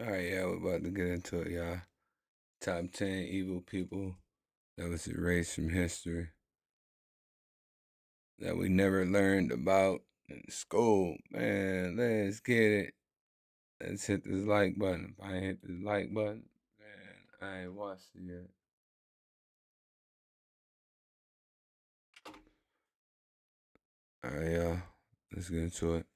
Alright, yeah, we're about to get into it, y'all. Top 10 evil people that was erased from history that we never learned about in school. Man, let's get it. Let's hit this like button. If I ain't hit this like button, man, I ain't watched it yet. Alright, y'all. Let's get into it.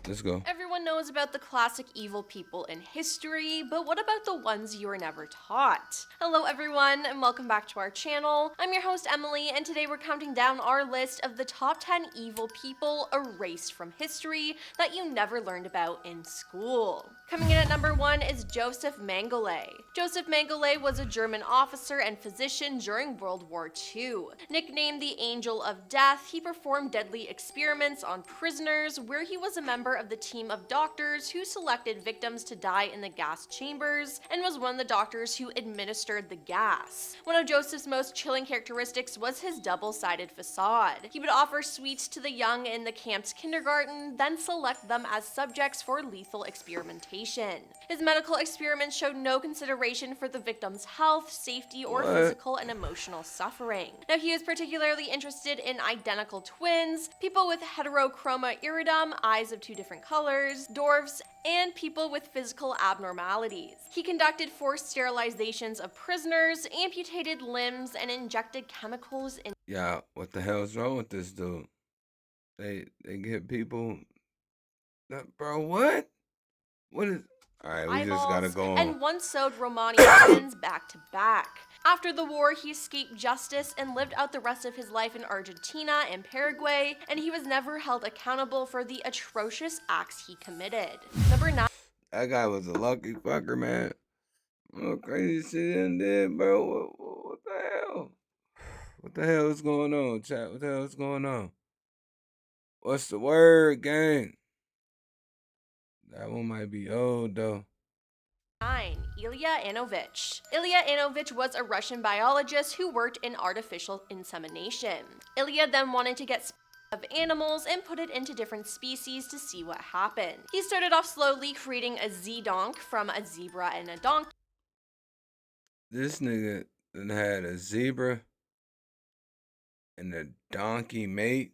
Let's go. Everyone knows about the classic evil people in history, but what about the ones you were never taught? Hello everyone, and welcome back to our channel. I'm your host Emily, and today we're counting down our list of the top 10 evil people erased from history that you never learned about in school. Coming in at number 1 is Joseph Mengele. Joseph Mengele was a German officer and physician during World War II. Nicknamed the Angel of Death, he performed deadly experiments on prisoners, where he was a member of the team of doctors who selected victims to die in the gas chambers, and was one of the doctors who administered the gas. One of Joseph's most chilling characteristics was his double-sided facade. He would offer sweets to the young in the camp's kindergarten, then select them as subjects for lethal experimentation. His medical experiments showed no consideration for the victim's health, safety, or physical and emotional suffering. Now, he was particularly interested in identical twins, people with heterochroma iridum, eyes of two different colors, dwarfs, and people with physical abnormalities. He conducted forced sterilizations of prisoners, amputated limbs, and injected chemicals in. Yeah, what the hell's wrong with this dude? They get people. Bro, what? What is? All right, we just gotta Eyeballs, go on. and once sewed Romani twins back to back. After the war, he escaped justice and lived out the rest of his life in Argentina and Paraguay, and he was never held accountable for the atrocious acts he committed. Number 9. That guy was a lucky fucker, man. What crazy shit in there, bro? What the hell? What the hell is going on, chat? What the hell is going on? What's the word, gang? That one might be old, though. 9. Ilya Anovich. Ilya Anovich was a Russian biologist who worked in artificial insemination. Ilya then wanted to get of animals and put it into different species to see what happened. He started off slowly creating a Z-donk from a zebra and a donkey. This nigga done had a zebra and a donkey mate.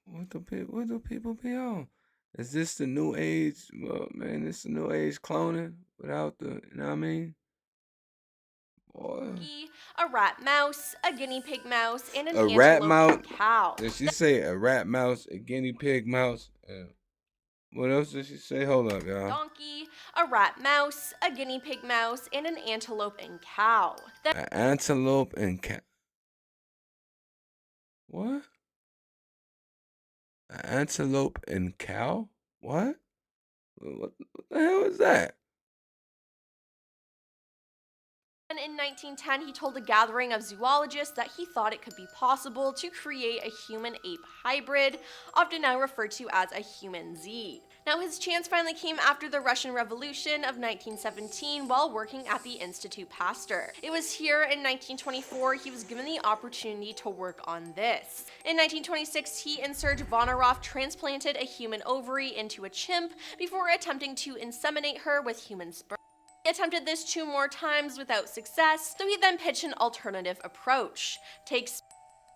What do people be on? Is this the new age? Well, man, this the new age cloning without the, you know what I mean? Boy. A rat mouse, a guinea pig mouse, and an A rat antelope mouse. and cow. Did she say a rat mouse, a guinea pig mouse? What else did she say? Hold up, y'all. Donkey, a rat mouse, a guinea pig mouse, and an antelope and cow. An antelope and cow. What? An antelope and cow? What? What the hell is that? And in 1910, he told a gathering of zoologists that he thought it could be possible to create a human-ape hybrid, often now referred to as a human Z. Now, his chance finally came after the Russian Revolution of 1917 while working at the Institute Pasteur. It was here in 1924 he was given the opportunity to work on this. In 1926, he and Serge Vonaroff transplanted a human ovary into a chimp before attempting to inseminate her with human sperm. He attempted this 2 more times without success, so he then pitched an alternative approach. Take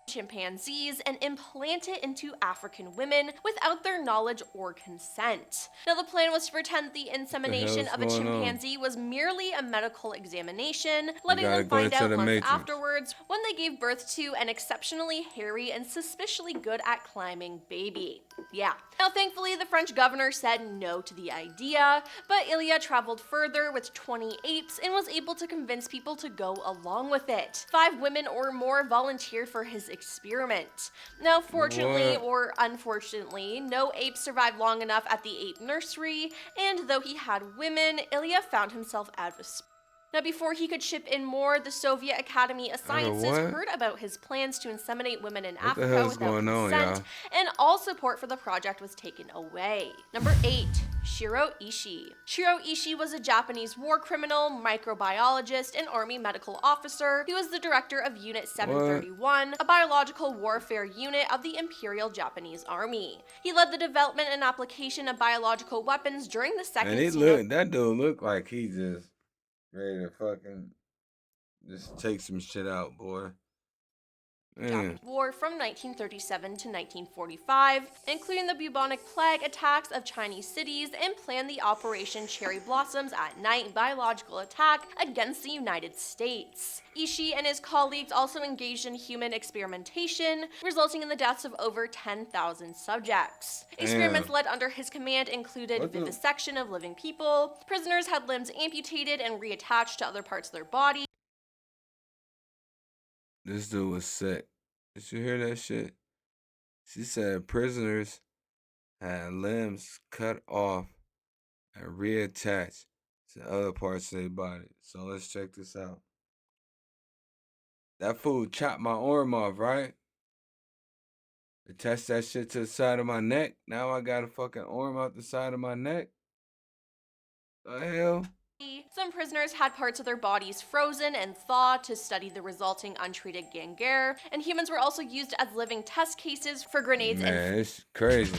chimpanzees and implant it into African women without their knowledge or consent. Now, the plan was to pretend the insemination of a chimpanzee was merely a medical examination, letting them find out months afterwards when they gave birth to an exceptionally hairy and suspiciously good at climbing baby. Yeah. Now, thankfully, the French governor said no to the idea, but Ilya traveled further with 20 apes and was able to convince people to go along with it. 5 women or more volunteered for his experiment. Now, fortunately or unfortunately, no ape survived long enough at the ape nursery, and though he had women, Ilya found himself out of space. Now, before he could ship in more, the Soviet Academy of Out of Sciences what? heard about his plans to inseminate women in What the Africa hell's without going on, consent, y'all? and all support for the project was taken away. Number 8. Shiro Ishii. Shiro Ishii was a Japanese war criminal, microbiologist, and army medical officer. He was the director of Unit What? 731, a biological warfare unit of the Imperial Japanese Army. He led the development and application of biological weapons during the Man, Second he Sino look. That dude look like he just ready to fucking just take some shit out, boy. Man, Japanese War from 1937 to 1945, including the bubonic plague attacks of Chinese cities, and planned the Operation Cherry Blossoms at Night biological attack against the United States. Ishii and his colleagues also engaged in human experimentation, resulting in the deaths of over 10,000 subjects. Experiments damn. led under his command included What the? vivisection of living people, prisoners had limbs amputated and reattached to other parts of their body. This dude was sick. Did you hear that shit? She said prisoners had limbs cut off and reattached to other parts of their body. So let's check this out. That fool chopped my arm off, right? Attached that shit to the side of my neck. Now I got a fucking arm out the side of my neck. The hell? Some prisoners had parts of their bodies frozen and thawed to study the resulting untreated gangrene, and humans were also used as living test cases for grenades and Man, it's crazy.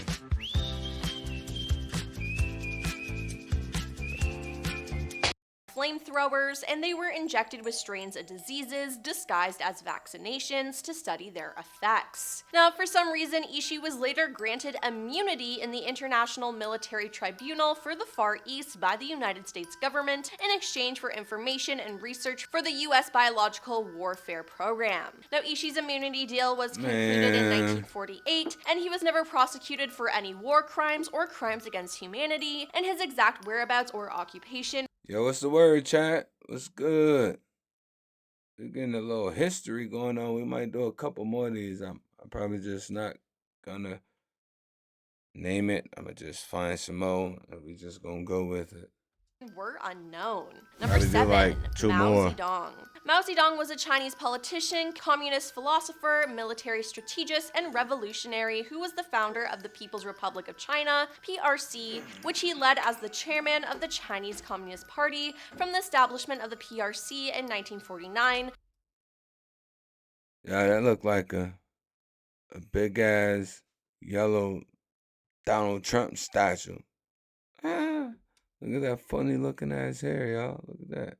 flamethrowers, and they were injected with strains of diseases disguised as vaccinations to study their effects. Now, for some reason, Ishii was later granted immunity in the International Military Tribunal for the Far East by the United States government in exchange for information and research for the U.S. Biological Warfare Program. Now, Ishii's immunity deal was concluded in Man. 1948, and he was never prosecuted for any war crimes or crimes against humanity, and his exact whereabouts or occupation. Yo, what's the word, chat? What's good? We're getting a little history going on. We might do a couple more of these. I'm probably just not gonna name it. I'm gonna just find some more and we just gonna go with it. Were unknown. Number Probably do 7. like two Mao more. Zedong. Mao Zedong was a Chinese politician, communist philosopher, military strategist, and revolutionary who was the founder of the People's Republic of China, PRC, which he led as the chairman of the Chinese Communist Party from the establishment of the PRC in 1949. Yeah, that looked like a big ass yellow Donald Trump statue. Ah, look at that funny looking ass hair, y'all. Look at that.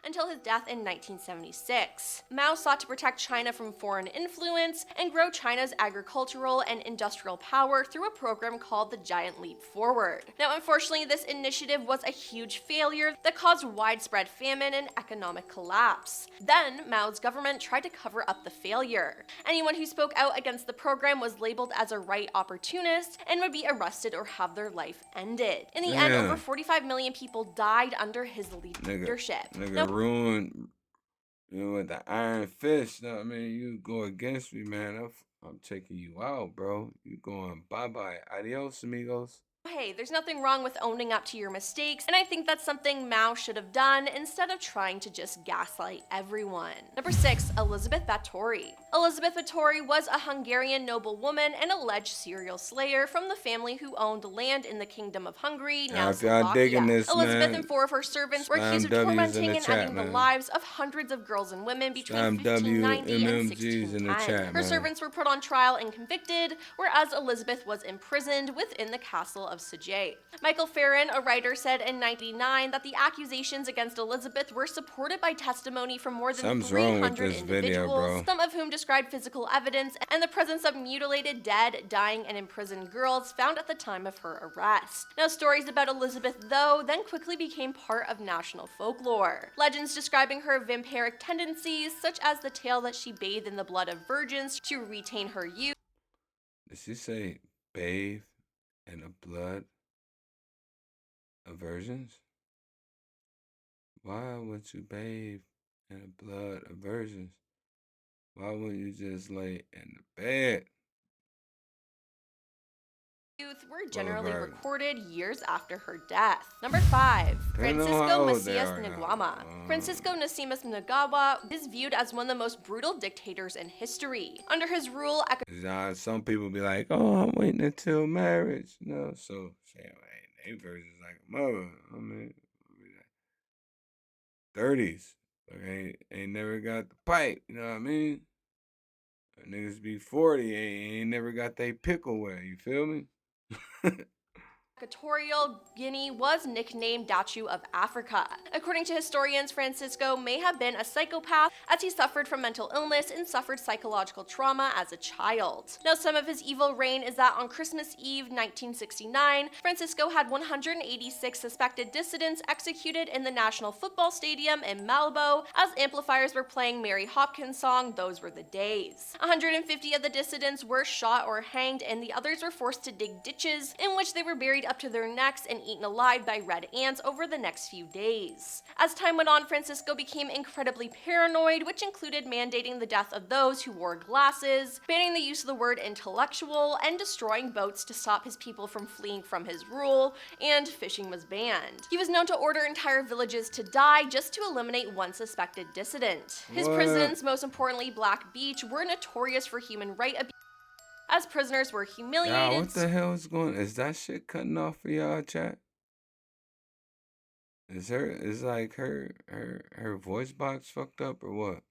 Until his death in 1976. Mao sought to protect China from foreign influence and grow China's agricultural and industrial power through a program called the Giant Leap Forward. Now, unfortunately, this initiative was a huge failure that caused widespread famine and economic collapse. Then, Mao's government tried to cover up the failure. Anyone who spoke out against the program was labeled as a right opportunist and would be arrested or have their life ended. In the end, over 45 million people died under his leadership. Nigga ruined you with the iron fist. I mean, you go against me, man. I'm taking you out, bro. You going bye bye. Adios, amigos. Hey, there's nothing wrong with owning up to your mistakes, and I think that's something Mao should have done instead of trying to just gaslight everyone. Number 6. Elizabeth Báthory. Elizabeth Báthory was a Hungarian noblewoman and alleged serial slayer from the family who owned land in the Kingdom of Hungary, now If y'all digging Slovakia. this, Elizabeth man, and 4 of her servants were accused of W's in tormenting the and chat, ending the man. lives of hundreds of girls and women between Spam 1590 and WMMGs in the 1610. chat, Her man. servants were put on trial and convicted, whereas Elizabeth was imprisoned within the castle of Sajay. Michael Farron, a writer, said in 1999 that the accusations against Elizabeth were supported by testimony from more than Something's wrong with 300 this video, individuals, bro. some of whom described physical evidence and the presence of mutilated, dead, dying, and imprisoned girls found at the time of her arrest. Now, stories about Elizabeth, though, then quickly became part of national folklore. Legends describing her vampiric tendencies, such as the tale that she bathed in the blood of virgins to retain her youth. Did she say bathe in the blood of virgins? Why would you bathe in the blood of virgins? Why wouldn't you just lay in the bed? youth were Well, generally right. recorded years after her death. Number 5. Depending on how Francisco old they Macias are now. Nguema. Francisco Macias Nguema is viewed as one of the most brutal dictators in history. Under his rule, Some people be like, "Oh, I'm waiting until marriage." So shit, they versus like a mother. I mean, 30s. Like, ain't never got the pipe. You know what I mean? Niggas be 40, ain't never got they pickle wet. You feel me? Equatorial Guinea was nicknamed Dachu of Africa. According to historians, Francisco may have been a psychopath as he suffered from mental illness and suffered psychological trauma as a child. Now, some of his evil reign is that on Christmas Eve 1969, Francisco had 186 suspected dissidents executed in the National Football Stadium in Malabo as amplifiers were playing Mary Hopkins' song Those Were the Days. 150 of the dissidents were shot or hanged, and the others were forced to dig ditches in which they were buried up to their necks and eaten alive by red ants over the next few days. As time went on, Francisco became incredibly paranoid, which included mandating the death of those who wore glasses, banning the use of the word intellectual, and destroying boats to stop his people from fleeing from his rule, and fishing was banned. He was known to order entire villages to die just to eliminate one suspected dissident. His What? prisons, most importantly Black Beach, were notorious for human rights abuse as prisoners were Y'all, humiliated. what the hell is going? Is that shit cutting off for y'all, chat? Is like her voice box fucked up or what?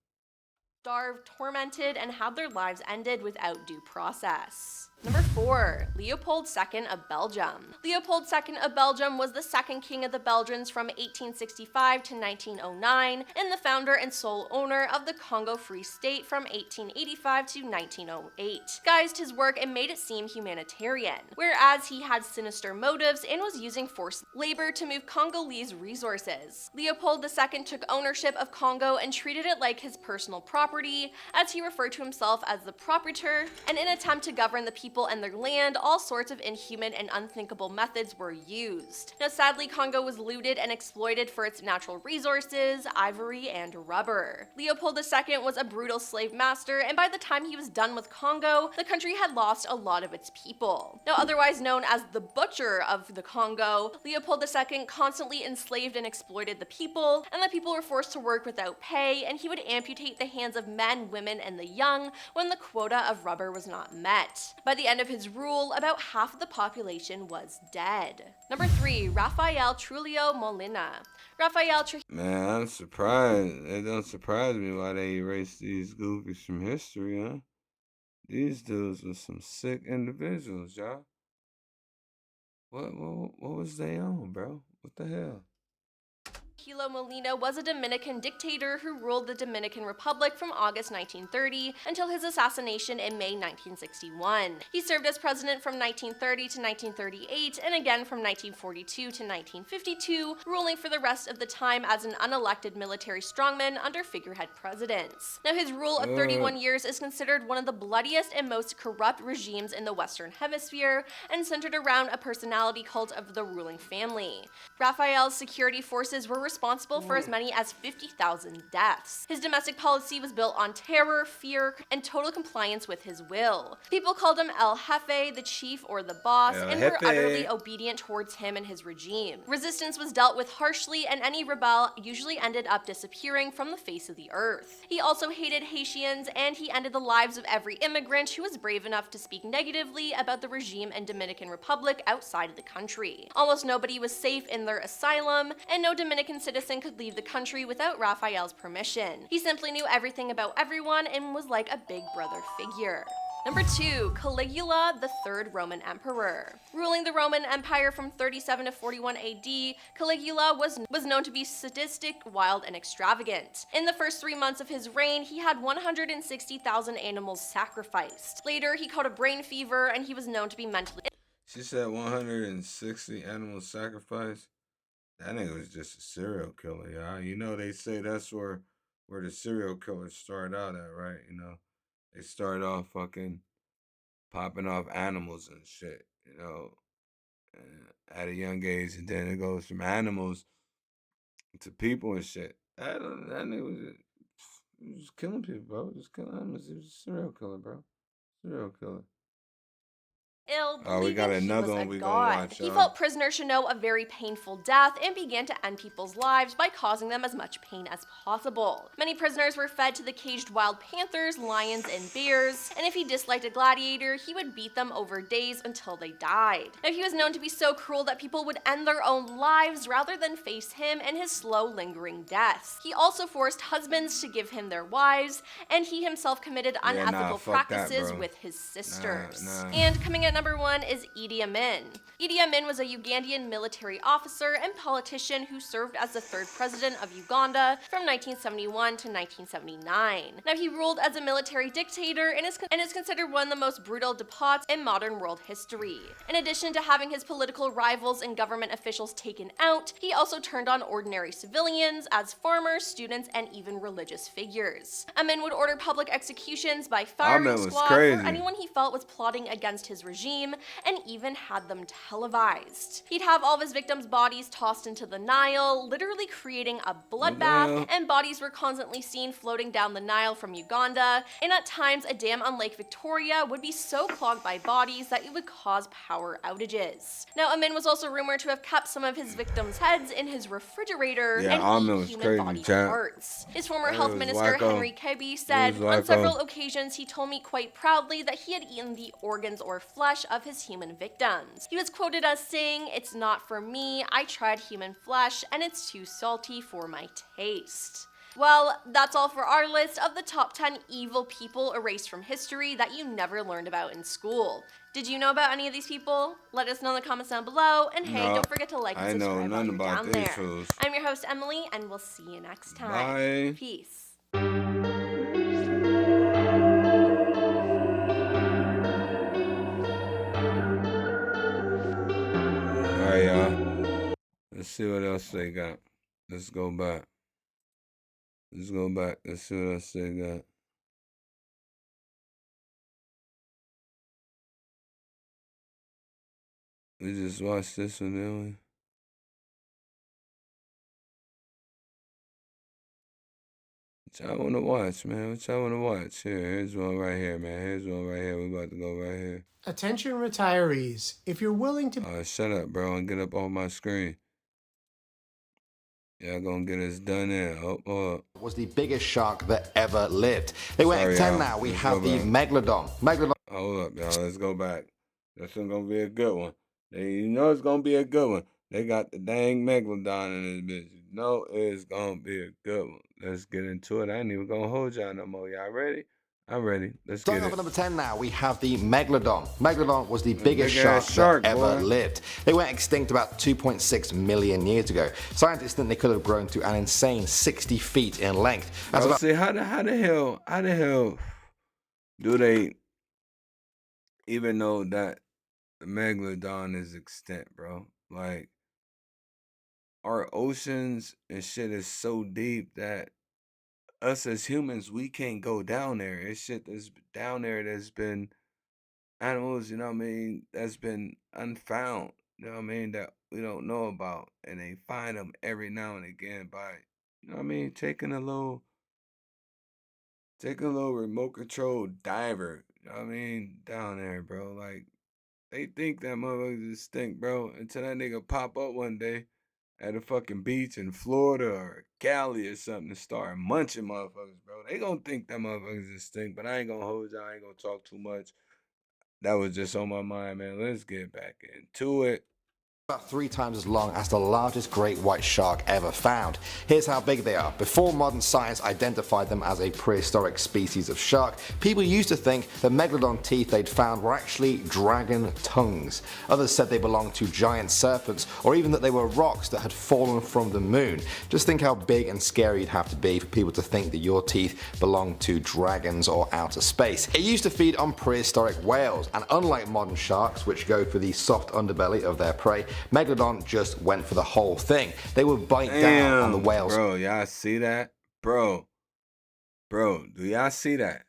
Starved, tormented, and had their lives ended without due process. Number 4. Leopold II of Belgium. Leopold II of Belgium was the second king of the Belgians from 1865 to 1909 and the founder and sole owner of the Congo Free State from 1885 to 1908. Disguised his work and made it seem humanitarian, whereas he had sinister motives and was using forced labor to move Congolese resources. Leopold II took ownership of Congo and treated it like his personal property, as he referred to himself as the proprietor, and in an attempt to govern the people and their land, all sorts of inhuman and unthinkable methods were used. Now, sadly, Congo was looted and exploited for its natural resources, ivory, and rubber. Leopold II was a brutal slave master, and by the time he was done with Congo, the country had lost a lot of its people. Now, otherwise known as the Butcher of the Congo, Leopold II constantly enslaved and exploited the people, and the people were forced to work without pay, and he would amputate the hands of men, women, and the young when the quota of rubber was not met. By the end of his rule, about half of the population was dead. Number 3. Rafael Trujillo Molina. Man, I'm surprised. It don't surprise me why they erase these goofies from history, huh? These dudes were some sick individuals, y'all. What was they on, bro? What the hell? Trujillo Molina was a Dominican dictator who ruled the Dominican Republic from August 1930 until his assassination in May 1961. He served as president from 1930 to 1938 and again from 1942 to 1952, ruling for the rest of the time as an unelected military strongman under figurehead presidents. Now, his rule of 31 years is considered one of the bloodiest and most corrupt regimes in the Western Hemisphere and centered around a personality cult of the ruling family. Raphael's security forces were responsible for as many as 50,000 deaths. His domestic policy was built on terror, fear, and total compliance with his will. People called him El Jefe, the chief or the boss, El and were Jefe. utterly obedient towards him and his regime. Resistance was dealt with harshly, and any rebel usually ended up disappearing from the face of the earth. He also hated Haitians, and he ended the lives of every immigrant who was brave enough to speak negatively about the regime and Dominican Republic outside of the country. Almost nobody was safe in their asylum, and no Dominican citizen could leave the country without Raphael's permission. He simply knew everything about everyone and was like a big brother figure. Number 2. Caligula, the third Roman emperor. Ruling the Roman Empire from 37 to 41 AD, Caligula was known to be sadistic, wild, and extravagant. In the first 3 months of his reign, he had 160,000 animals sacrificed. Later, he caught a brain fever, and he was known to be mentally. She said 160 animal sacrifice. That nigga was just a serial killer, y'all. You know they say that's where the serial killers start out at, right? You know, they start off fucking popping off animals and shit. You know, at a young age, and then it goes from animals to people and shit. That nigga he was just killing people, bro. Just killing animals. He was a serial killer, bro. Serial killer. ill, Oh, we believing got he another was a one we gonna god. watch, He y'all. felt prisoners should know a very painful death and began to end people's lives by causing them as much pain as possible. Many prisoners were fed to the caged wild panthers, lions, and bears, and if he disliked a gladiator, he would beat them over days until they died. Now, he was known to be so cruel that people would end their own lives rather than face him and his slow, lingering deaths. He also forced husbands to give him their wives, and he himself committed Yeah, unethical fuck that, practices bro. with his sisters. Nah. And coming at number 1 is Idi Amin. Idi Amin was a Ugandan military officer and politician who served as the 3rd president of Uganda from 1971 to 1979. Now, he ruled as a military dictator and is considered one of the most brutal despots in modern world history. In addition to having his political rivals and government officials taken out, he also turned on ordinary civilians as farmers, students, and even religious figures. Amin would order public executions by firing Amin was squad crazy. for anyone he felt was plotting against his regime, and even had them televised. He'd have all of his victims' bodies tossed into the Nile, literally creating a bloodbath, and bodies were constantly seen floating down the Nile from Uganda, and at times a dam on Lake Victoria would be so clogged by bodies that it would cause power outages. Now, Amin was also rumored to have kept some of his victims' heads in his refrigerator and Amin eat was human crazy, body chat. parts. His former That health was minister, wacko. Henry Kebi, said, was on wacko. several occasions he told me quite proudly that he had eaten the organs or flesh of his human victims. He was quoted as saying, "It's not for me, I tried human flesh and it's too salty for my taste." Well, that's all for our list of the top 10 evil people erased from history that you never learned about in school. Did you know about any of these people? Let us know in the comments down below, and hey, No, don't forget to like and I know subscribe while nothing you're about down these there. fools. I'm your host, Emily, and we'll see you next time. Bye. Peace. Alright, y'all. Let's see what else they got. Let's go back. Let's see what else they got. We just watched this one, didn't we? What y'all want to watch, man? What y'all want to watch? Here's one right here, man. Here's one right here. We about to go right here. Attention retirees, if you're willing to... Shut up, bro, and get up off my screen. Y'all gonna get us done in. Was the biggest shark that ever lived. They went Sorry, at 10 y'all. now. We Let's have go the back. Megalodon. Hold up, y'all. Let's go back. This one gonna be a good one. You know it's gonna be a good one. They got the dang Megalodon in this bitch. You know it's gonna be a good one. Let's get into it. I ain't even gonna hold y'all no more. Y'all ready? I'm ready. Let's Starting get off it. at number 10 now, we have the Megalodon. Megalodon was the biggest big-ass shark that shark, ever boy. lived. They went extinct about 2.6 million years ago. Scientists think they could have grown to an insane 60 feet in length. That's Bro, about see how the hell do they even know that the Megalodon is extinct, bro? Like our oceans and shit is so deep that us as humans, we can't go down there. It's shit that's down there that's been animals, you know what I mean, that's been unfound, you know what I mean, that we don't know about. And they find them every now and again by, you know what I mean, take a little remote control diver, you know what I mean, down there, bro. Like, they think that motherfuckers is stink, bro, until that nigga pop up one day at a fucking beach in Florida or Cali or something and start munching motherfuckers, bro. They gonna think that motherfuckers is stink, but I ain't gonna hold y'all. I ain't gonna talk too much. That was just on my mind, man. Let's get back into it. about 3 times as long as the largest great white shark ever found. Here's how big they are. Before modern science identified them as a prehistoric species of shark, people used to think the megalodon teeth they'd found were actually dragon tongues. Others said they belonged to giant serpents, or even that they were rocks that had fallen from the moon. Just think how big and scary you'd have to be for people to think that your teeth belonged to dragons or outer space. It used to feed on prehistoric whales, and unlike modern sharks, which go for the soft underbelly of their prey, Megalodon just went for the whole thing. They would bite down on the whales. Bro, y'all see that? Bro, do y'all see that?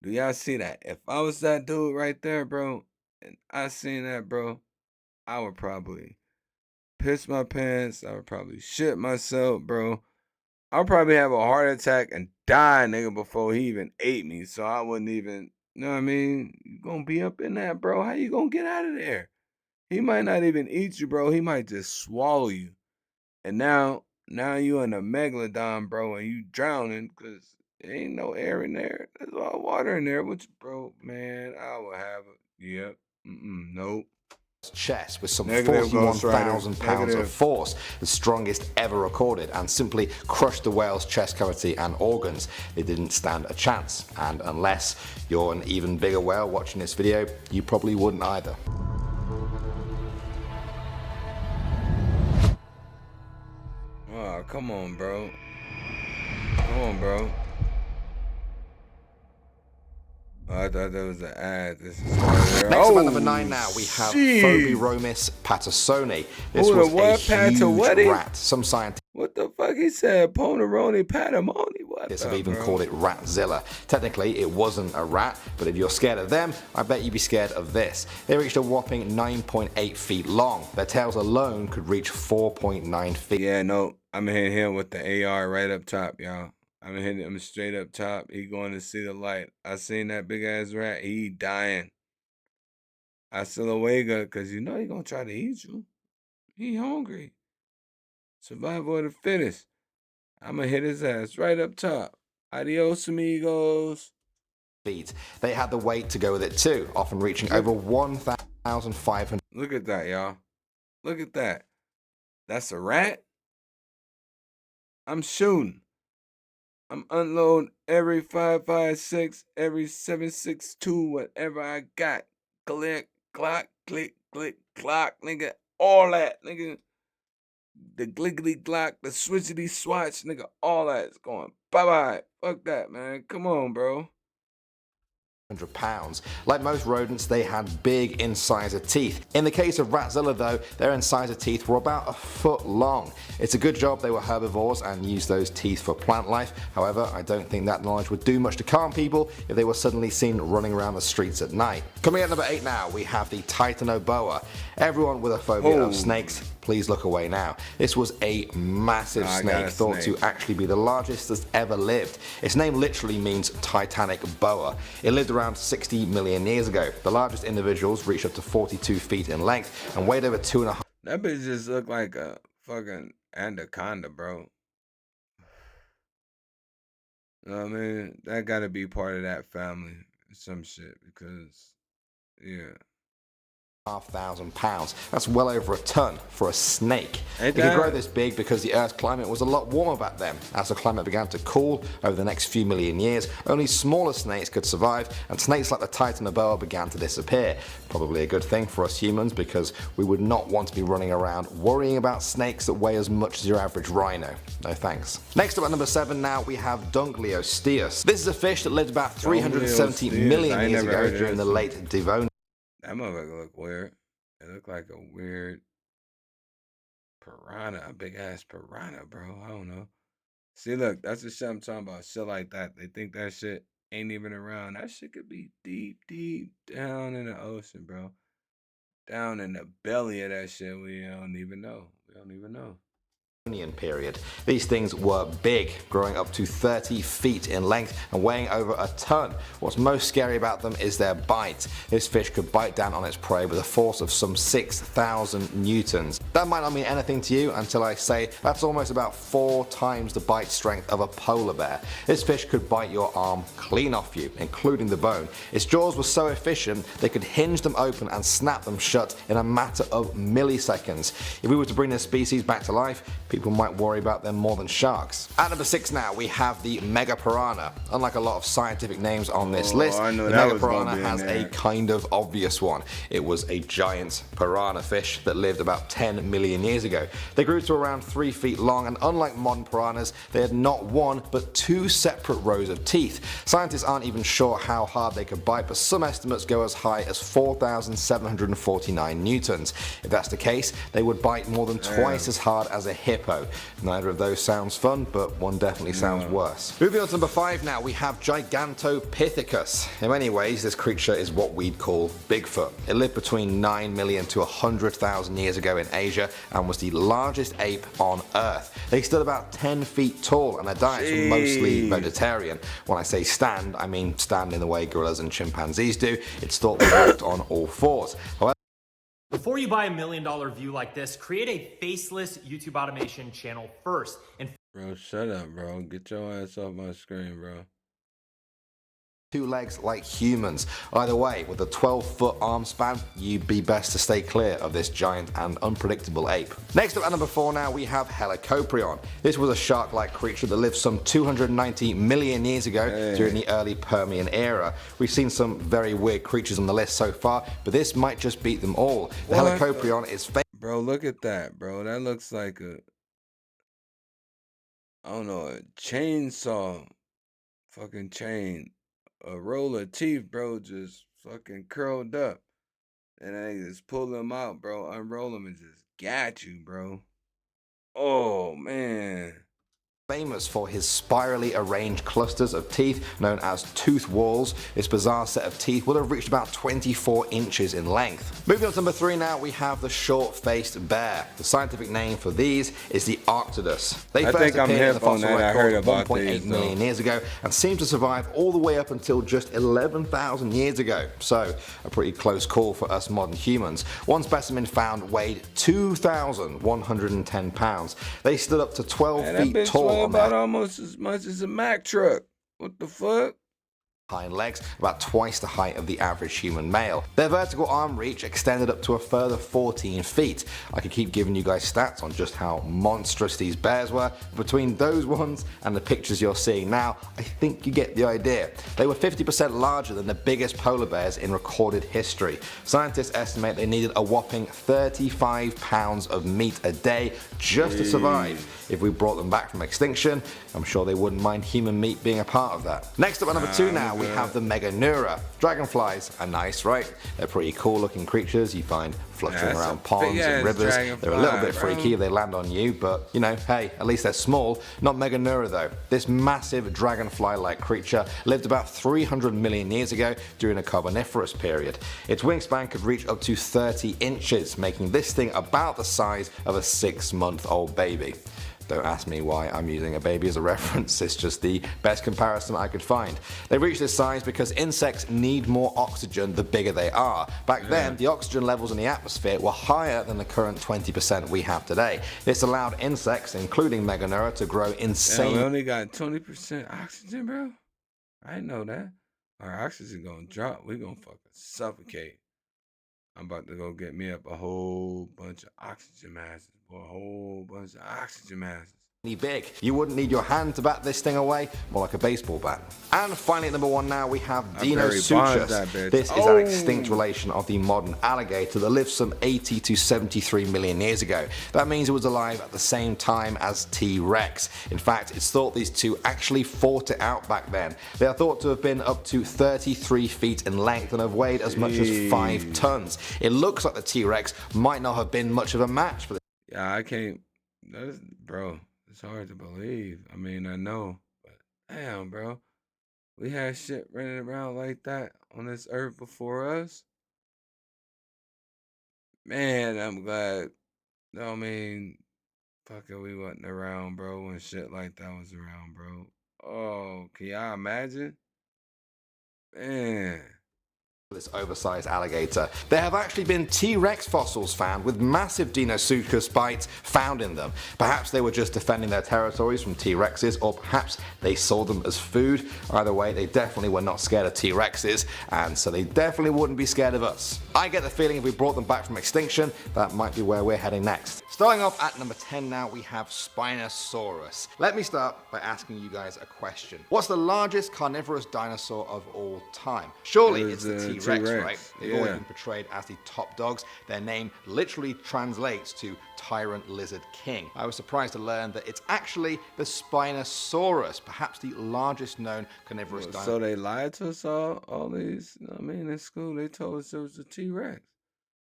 Do y'all see that? If I was that dude right there, bro, and I seen that, bro, I would probably piss my pants. I would probably shit myself, bro. I'll probably have a heart attack and die, nigga, before he even ate me. So I wouldn't even, You know what I mean? You gonna be up in that, bro. How you gonna get out of there? He might not even eat you, bro. He might just swallow you. And now you in a megalodon, bro, and you drowning because there ain't no air in there. There's all water in there. Which, bro, man, I will have it. Yep. Nope. Chest with some Negative, Ghost Rider. 41,000 pounds of Negative. force, the strongest ever recorded, and simply crushed the whale's chest cavity and organs. They didn't stand a chance, and unless you're an even bigger whale watching this video, you probably wouldn't either. Oh, come on, bro. Come on, bro. Oh, I thought that was an ad. This is Next up at number 9 now, we have Phobiromis pattersoni. This was a huge rat. Some scientists What the fuck he said? Poneroni Patamoni? What have even called it Ratzilla. Technically, it wasn't a rat, but if you're scared of them, I bet you'd be scared of this. They reached a whopping 9.8 feet long. Their tails alone could reach 4.9 feet. Yeah, no, I'm hitting him with the AR right up top, y'all. I'm hitting him straight up top. He going to see the light. I seen that big ass rat. He dying. I still awake because you know he gonna try to eat you. He hungry. Survival of the fittest. I'm gonna hit his ass right up top. Adios, amigos. Feet. They had the weight to go with it too, often reaching over 1,500. Look at that, y'all. Look at that. That's a rat? I'm shooting. I'm unloading every 5.56, every 7.62, whatever I got. Click, clock, click, click, clock, nigga. All that, nigga. The glickety glock, the switchity swatch, nigga. All that is going bye-bye. Fuck that, man. Come on, bro. Pounds. Like most rodents, they had big incisor teeth. In the case of Ratzilla though, their incisor teeth were about a foot long. It's a good job they were herbivores and used those teeth for plant life. However, I don't think that knowledge would do much to calm people if they were suddenly seen running around the streets at night. Coming at number 8 now, we have the Titanoboa. Everyone with a phobia of snakes, please look away now. This was a massive snake thought to actually be the largest that's ever lived. Its name literally means Titanic boa. It lived around 60 million years ago. The largest individuals reached up to 42 feet in length and weighed over 2.5. That bitch just looked like a fucking anaconda, bro. You know what I mean? That gotta be part of that family or some shit because, yeah. 1,500 pounds. That's well over a ton for a snake. Ain't It could that? grow this big because the Earth's climate was a lot warmer back then. As the climate began to cool over the next few million years, only smaller snakes could survive, and snakes like the Titanoboa began to disappear. Probably a good thing for us humans because we would not want to be running around worrying about snakes that weigh as much as your average rhino. No thanks. Next up at number 7 now, we have Dunkleosteus. This is a fish that lived about 370 million years ago during the late Devonian. That motherfucker look weird. It looked like a weird piranha, a big ass piranha, bro. I don't know. See, look, that's the shit I'm talking about. Shit like that. They think that shit ain't even around. That shit could be deep, deep down in the ocean, bro. Down in the belly of that shit. We don't even know. We don't even know. Period. These things were big, growing up to 30 feet in length and weighing over a ton. What's most scary about them is their bite. This fish could bite down on its prey with a force of some 6,000 newtons. That might not mean anything to you until I say that's almost about 4 times the bite strength of a polar bear. This fish could bite your arm clean off you, including the bone. Its jaws were so efficient they could hinge them open and snap them shut in a matter of milliseconds. If we were to bring this species back to life, people might worry about them more than sharks. At number 6 now, we have the mega piranha. Unlike a lot of scientific names on this list, the mega piranha has a kind of obvious one. It was a giant piranha fish that lived about 10 million years ago. They grew to around 3 feet long, and unlike modern piranhas, they had not 1 but 2 separate rows of teeth. Scientists aren't even sure how hard they could bite, but some estimates go as high as 4,749 newtons. If that's the case, they would bite more than twice as hard as a hip hippo. Neither of those sounds fun, but one definitely sounds worse. Moving on to number 5 now, we have Gigantopithecus. In many ways, this creature is what we'd call Bigfoot. It lived between 9 million to 100,000 years ago in Asia and was the largest ape on Earth. They stood about 10 feet tall and their diets were mostly vegetarian. When I say stand, I mean stand in the way gorillas and chimpanzees do. It's thought they walked on all fours. However, before you buy a $1 million view like this, create a faceless YouTube automation channel first. And Bro, shut up, bro. Get your ass off my screen, bro. 2 legs like humans. Either way, with a 12-foot arm span, you'd be best to stay clear of this giant and unpredictable ape. Next up at number 4 now, we have Helicoprion. This was a shark-like creature that lived some 290 million years ago during the early Permian era. We've seen some very weird creatures on the list so far, but this might just beat them all. The Helicoprion is Bro, look at that, bro. That looks like a, I don't know, a chainsaw fucking chain. A roll of teeth, bro, just fucking curled up. And they just pull them out, bro, unroll them and just got you, bro. Oh, man. famous for his spirally arranged clusters of teeth known as tooth walls. This bizarre set of teeth would have reached about 24 inches in length. Moving on to number 3 now, we have the short-faced bear. The scientific name for these is the Arctodus. They first appeared in the fossil record 1.8 million years ago and seem to survive all the way up until just 11,000 years ago. So a pretty close call for us modern humans. One specimen found weighed 2,110 pounds. They stood up to 12 feet tall. About almost as much as a Mack truck. What the fuck? Hind legs, about twice the height of the average human male. Their vertical arm reach extended up to a further 14 feet. I could keep giving you guys stats on just how monstrous these bears were. Between those ones and the pictures you're seeing now, I think you get the idea. They were 50% larger than the biggest polar bears in recorded history. Scientists estimate they needed a whopping 35 pounds of meat a day just to survive. If we brought them back from extinction, I'm sure they wouldn't mind human meat being a part of that. Next up at number 2 now, we have the Meganeura. Dragonflies are nice, right? They're pretty cool looking creatures you find fluttering around ponds and rivers. They're a little bit freaky if they land on you, but you know, hey, at least they're small. Not Meganeura though. This massive dragonfly-like creature lived about 300 million years ago during a Carboniferous period. Its wingspan could reach up to 30 inches, making this thing about the size of a 6-month-old baby. Don't ask me why I'm using a baby as a reference, it's just the best comparison I could find. They reach this size because insects need more oxygen the bigger they are. Back then, the oxygen levels in the atmosphere were higher than the current 20% we have today. This allowed insects, including Meganeura, to grow insane. We only got 20% oxygen, bro? I didn't know that. Our oxygen gonna drop. We gonna fucking suffocate. I'm about to go get me up a whole bunch of oxygen masks. A whole bunch of oxygen masks. Big. You wouldn't need your hand to bat this thing away, more like a baseball bat. And finally at number 1 now, we have Deinosuchus. This is an extinct relation of the modern alligator that lived some 80 to 73 million years ago. That means it was alive at the same time as T-Rex. In fact, it's thought these two actually fought it out back then. They are thought to have been up to 33 feet in length and have weighed as much as 5 tons. It looks like the T-Rex might not have been much of a match for the Yeah, I can't, bro, it's hard to believe. I mean, I know, but damn, bro. We had shit running around like that on this earth before us. Man, I'm glad. I mean, fucking we wasn't around, bro, when shit like that was around, bro. Oh, can y'all imagine? Man. This oversized alligator. There have actually been T-Rex fossils found with massive Deinosuchus bites found in them. Perhaps they were just defending their territories from T-Rexes, or perhaps they saw them as food. Either way, they definitely were not scared of T-Rexes, and so they definitely wouldn't be scared of us. I get the feeling if we brought them back from extinction, that might be where we're heading next. Starting off at number 10 now, we have Spinosaurus. Let me start by asking you guys a question. What's the largest carnivorous dinosaur of all time? Surely it's the T-Rex, right? They've always been portrayed as the top dogs. Their name literally translates to Tyrant Lizard King. I was surprised to learn that it's actually the Spinosaurus, perhaps the largest known carnivorous dinosaur. So they lied to us all these, I mean, in school they told us it was the T-Rex.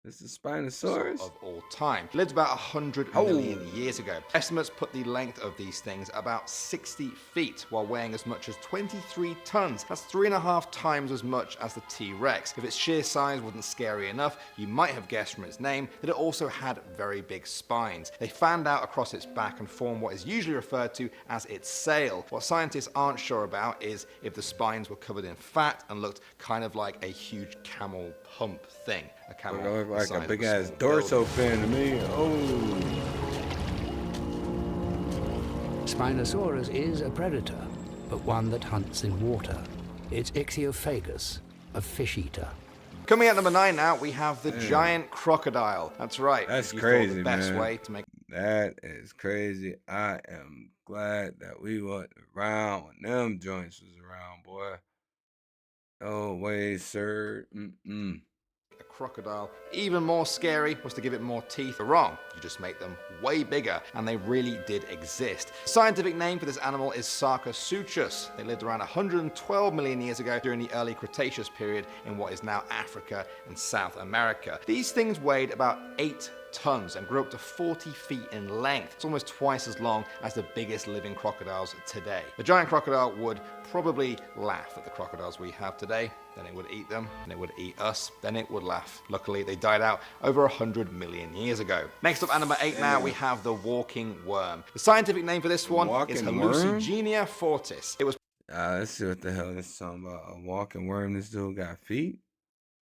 It's a Spinosaurus? Of all time. It lived about 100 million years ago. Estimates put the length of these things about 60 feet while weighing as much as 23 tons. That's 3.5 times as much as the T-Rex. If its sheer size wasn't scary enough, you might have guessed from its name that it also had very big spines. They fanned out across its back and formed what is usually referred to as its sail. What scientists aren't sure about is if the spines were covered in fat and looked kind of like a huge camel hump thing. A camel look like a big ass dorsal fin to me. Oh. Spinosaurus is a predator, but one that hunts in water. It's Ichthyophagus, a fish eater. Coming at number 9 now, we have the giant crocodile. That's right. That's you crazy, thought the best man. way to make That is crazy. I am glad that we wasn't around when them joints was around, boy. No way, sir. a crocodile even more scary was to give it more teeth. Wrong. You just make them way bigger, and they really did exist. The scientific name for this animal is Sarcosuchus. They lived around 112 million years ago during the early Cretaceous period in what is now Africa and South America. These things weighed about 8 tons and grew up to 40 feet in length. It's almost twice as long as the biggest living crocodiles today. The giant crocodile would probably laugh at the crocodiles we have today, then it would eat them, and it would eat us, then it would laugh. Luckily, they died out over 100 million years ago. Next up at number 8 now, we have the walking worm. The scientific name for this one is Hallucigenia fortis. It was let's see what the hell this is talking about. A walking worm. This dude got feet?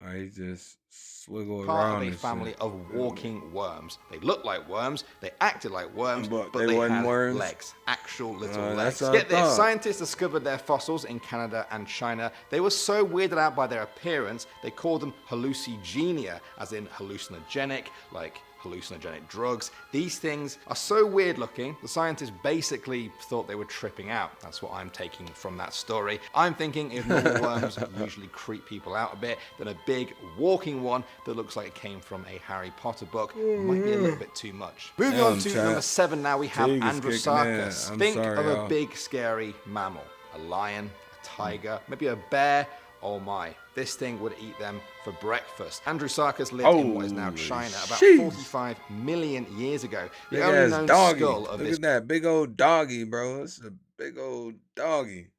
Or he just swiggle part around of a family of walking worms. They looked like worms, they acted like worms, but they had worms. legs, actual little legs. That's what I Get this, thought. scientists discovered their fossils in Canada and China. They were so weirded out by their appearance, they called them hallucigenia, as in hallucinogenic, like hallucinogenic drugs. These things are so weird looking, the scientists basically thought they were tripping out. That's what I'm taking from that story. I'm thinking if normal worms usually creep people out a bit, then a big walking one that looks like it came from a Harry Potter book might be a little bit too much. Moving on to number 7 now, we have Androsarchus. Think of a big scary mammal. A lion, a tiger, maybe a bear. Oh my, this thing would eat them for breakfast. Androsarchus lived in what is now China about 45 million years ago. The only known skull of this Look at that big old doggy, bro. It's a big old doggy.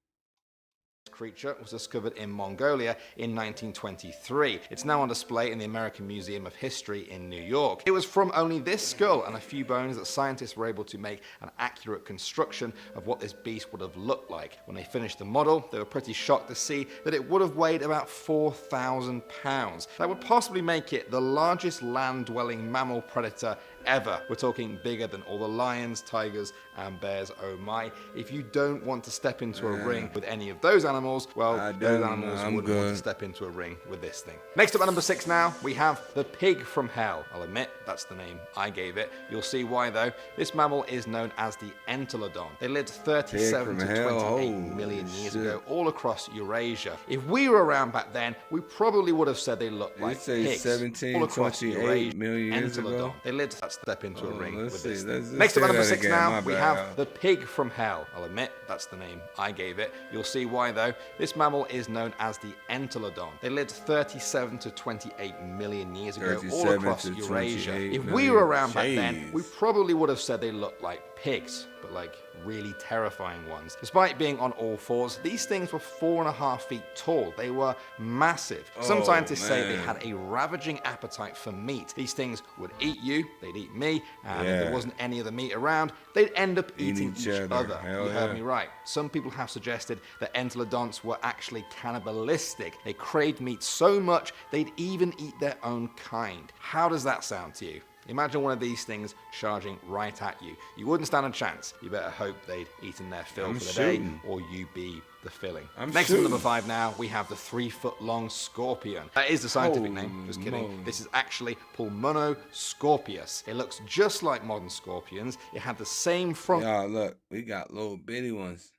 Creature was discovered in Mongolia in 1923. It's now on display in the American Museum of History in New York. It was from only this skull and a few bones that scientists were able to make an accurate construction of what this beast would have looked like. When they finished the model, they were pretty shocked to see that it would have weighed about 4,000 pounds. That would possibly make it the largest land-dwelling mammal predator ever. We're talking bigger than all the lions, tigers, and bears. Oh my. If you don't want to step into a ring with any of those animals, well, those animals wouldn't want to step into a ring with this thing. Next up at number 6 now, we have the pig from hell. I'll admit, that's the name I gave it. You'll see why though. This mammal is known as the entelodon. They lived 37 to 28 million years ago all across Eurasia. If we were around back then, we probably would have said they looked like pigs. 17, all across 28 million years entelodon. ago? They lived step into a ring with this. Let's Next up at number 6 again. now, we have the pig from hell. I'll admit, that's the name I gave it. You'll see why though. This mammal is known as the entelodon. They lived 37 to 28 million years ago all across Eurasia. If we were around back then, we probably would have said they looked like pigs, but like really terrifying ones. Despite being on all fours, these things were 4.5 feet tall. They were massive. Some scientists say they had a ravaging appetite for meat. These things would eat you, they'd eat me, and if there wasn't any of the meat around, they'd end up eating each other. You heard me right. Some people have suggested that entelodonts were actually cannibalistic. They craved meat so much, they'd even eat their own kind. How does that sound to you? Imagine one of these things charging right at you. You wouldn't stand a chance. You better hope they'd eaten their fill for the day, or you be the filling. Next up, number 5 now, we have the 3-foot-long scorpion. That is the scientific name, just kidding. This is actually Pulmonoscorpius. It looks just like modern scorpions. It had the same front... Y'all, look, we got little bitty ones.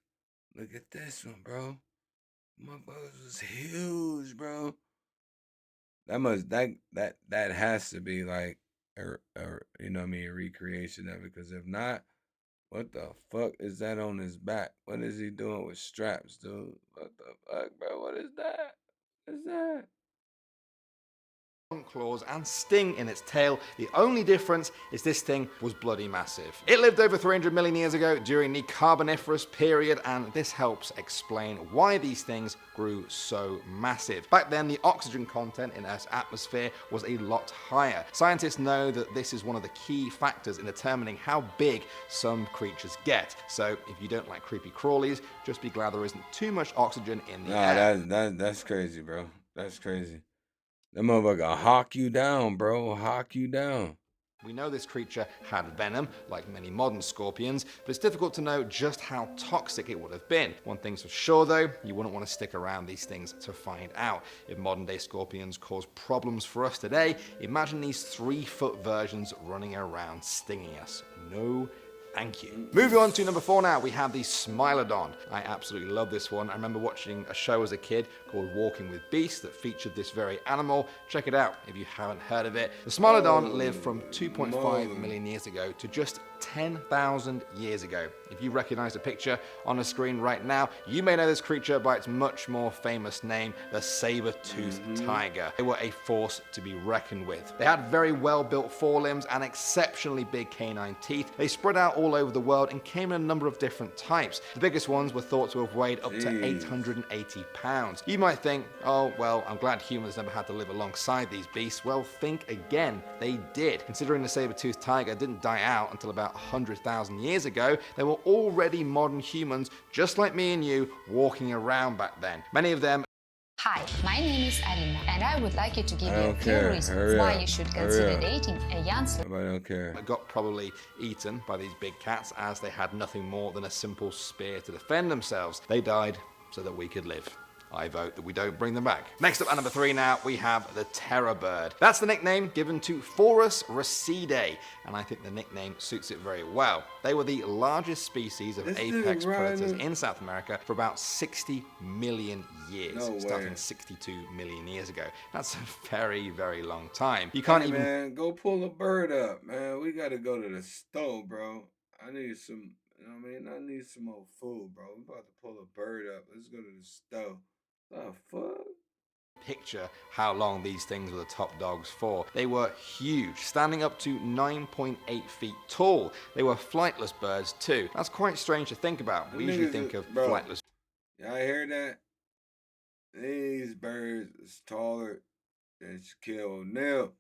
Look at this one, bro. Motherfuckers was huge, bro. That must, that has to be like, you know what I mean, a recreation of it, because if not, what the fuck is that on his back? What is he doing with straps, dude? What the fuck, bro? What is that? What is that? front claws and sting in its tail. The only difference is this thing was bloody massive. It lived over 300 million years ago during the Carboniferous period, and this helps explain why these things grew so massive. Back then, the oxygen content in Earth's atmosphere was a lot higher. Scientists know that this is one of the key factors in determining how big some creatures get. So if you don't like creepy crawlies, just be glad there isn't too much oxygen in the air. That's crazy, bro. That's crazy. That motherfucker hawk you down, bro. Hawk you down. We know this creature had venom, like many modern scorpions, but it's difficult to know just how toxic it would have been. One thing's for sure though, you wouldn't want to stick around these things to find out. If modern day scorpions cause problems for us today, imagine these 3-foot versions running around stinging us. No thank you. Moving on to number 4 now, we have the Smilodon. I absolutely love this one. I remember watching a show as a kid called Walking with Beasts that featured this very animal. Check it out if you haven't heard of it. The Smilodon lived from 2.5 million years ago to just 10,000 years ago. If you recognize the picture on the screen right now, you may know this creature by its much more famous name, the saber-toothed tiger. They were a force to be reckoned with. They had very well-built forelimbs and exceptionally big canine teeth. They spread out all over the world and came in a number of different types. The biggest ones were thought to have weighed up to 880 pounds. You might think, oh, well, I'm glad humans never had to live alongside these beasts. Well, think again. They did. Considering the saber-toothed tiger didn't die out until about 100,000 years ago, there were already modern humans, just like me and you, walking around back then. Many of them. Hi, my name is Alina, and I would like you to give you a few reasons why you should consider dating a young I don't care. Got probably eaten by these big cats as they had nothing more than a simple spear to defend themselves. They died so that we could live. I vote that we don't bring them back. Next up at number 3 now, we have the terror bird. That's the nickname given to Forus racidae, and I think the nickname suits it very well. They were the largest species of apex predators in South America for about 60 million years, starting 62 million years ago. That's a very, very long time. You can't even... Man, go pull a bird up, man. We gotta go to the store, bro. I need some, you know what I mean? I need some more food, bro. We about to pull a bird up. Let's go to the store. The fuck? Picture how long these things were the top dogs for. They were huge, standing up to 9.8 feet tall. They were flightless birds too. That's quite strange to think about. We usually think of flightless. Y'all hear that? These birds is taller than Shaquille O'Neal.